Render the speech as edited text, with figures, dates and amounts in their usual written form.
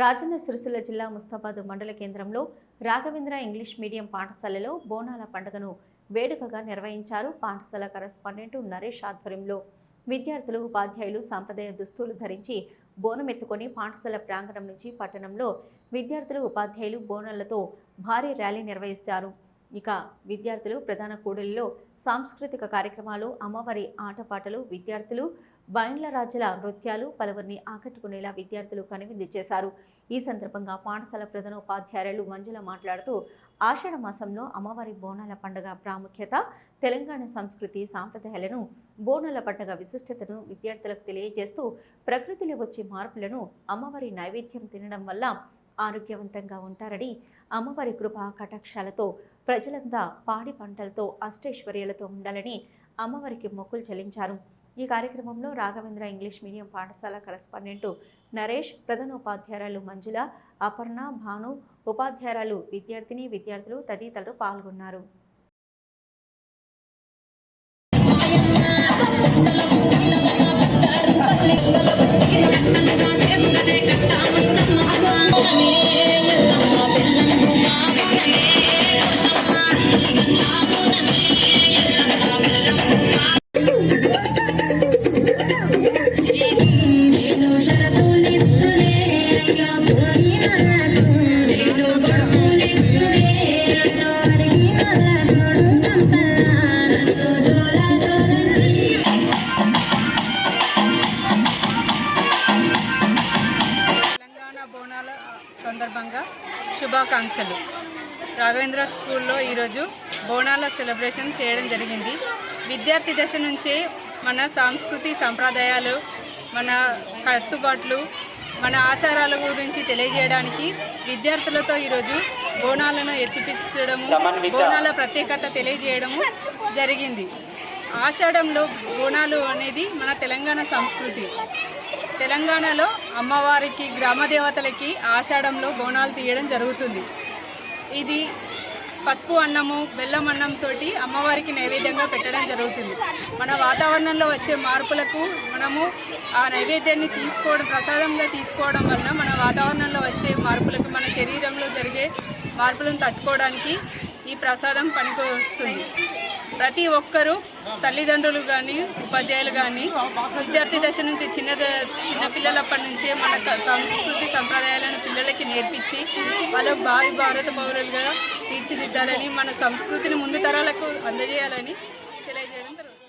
రాజన్న సిరిసిల్ల జిల్లా ముస్తాబాద్ మండల కేంద్రంలో రాఘవేంద్ర ఇంగ్లీష్ మీడియం పాఠశాలలో బోనాల పండుగను వేడుకగా నిర్వహించారు. పాఠశాల కరెస్పాండెంట్ నరేష్ ఆధ్వర్యంలో విద్యార్థులు ఉపాధ్యాయులు సాంప్రదాయ దుస్తులు ధరించి బోనం ఎత్తుకొని పాఠశాల ప్రాంగణం నుంచి పట్టణంలో విద్యార్థులు ఉపాధ్యాయులు బోనాలతో భారీ ర్యాలీ నిర్వహిస్తారు. ఇక విద్యార్థులు ప్రధాన కూడలిలో సాంస్కృతిక కార్యక్రమాలు, అమ్మవారి ఆటపాటలు, విద్యార్థులు బైండ్ల రాజుల నృత్యాలు పలువురిని ఆకట్టుకునేలా విద్యార్థులు కనువిందు చేశారు. ఈ సందర్భంగా పాఠశాల ప్రధాన ఉపాధ్యాయులు మంజుల మాట్లాడుతూ ఆషాఢ మాసంలో అమ్మవారి బోనాల పండుగ ప్రాముఖ్యత, తెలంగాణ సంస్కృతి సాంప్రదాయాలను, బోనాల పండుగ విశిష్టతను విద్యార్థులకు తెలియజేస్తూ ప్రకృతిలో వచ్చే మార్పులను అమ్మవారి నైవేద్యం తినడం వల్ల ఆరోగ్యవంతంగా ఉంటారని, అమ్మవారి కృపా కటాక్షాలతో ప్రజలంతా పాడి పంటలతో అష్టైశ్వర్యాలతో ఉండాలని అమ్మవారికి మొక్కులు చెల్లించారు. ఈ కార్యక్రమంలో రాఘవేంద్ర ఇంగ్లీష్ మీడియం పాఠశాల కరెస్పాండెంట్ నరేష్, ప్రధాన ఉపాధ్యాయురాలు మంజుల, అపర్ణ, భాను, ఉపాధ్యాయురాలు, విద్యార్థులు తదితరులు పాల్గొన్నారు. బోనాల సందర్భంగా శుభాకాంక్షలు. రాఘవేంద్ర స్కూల్లో ఈరోజు బోనాల సెలబ్రేషన్ చేయడం జరిగింది. విద్యార్థి దశ నుంచే మన సంస్కృతి సంప్రదాయాలు, మన కట్టుబాట్లు, మన ఆచారాల గురించి తెలియజేయడానికి విద్యార్థులతో ఈరోజు బోనాలను ఎత్తిపించడము, బోనాల ప్రత్యేకత తెలియజేయడము జరిగింది. ఆషాఢంలో బోనాలు అనేది మన తెలంగాణ సంస్కృతి. తెలంగాణలో అమ్మవారికి, గ్రామ దేవతలకి ఆషాఢంలో బోనాలు తీయడం జరుగుతుంది. ఇది పసుపు అన్నము, బెల్లం అన్నంతో అమ్మవారికి నైవేద్యంగా పెట్టడం జరుగుతుంది. మన వాతావరణంలో వచ్చే మార్పులకు మనము ఆ నైవేద్యాన్ని ప్రసాదంగా తీసుకోవడం వలన మన వాతావరణంలో వచ్చే మార్పులకు, మన శరీరంలో జరిగే మార్పులను తట్టుకోవడానికి ఈ ప్రసాదం పనికొస్తుంది. ప్రతి ఒక్కరూ తల్లిదండ్రులు కానీ, ఉపాధ్యాయులు కానీ విద్యార్థి దశ నుంచి చిన్నపిల్లలప్పటి నుంచే మన సంస్కృతి సంప్రదాయాలను పిల్లలకి నేర్పించి వాళ్ళ భారత పౌరులుగా తీర్చిదిద్దాలని, మన సంస్కృతిని ముందు తరాలకు అందజేయాలని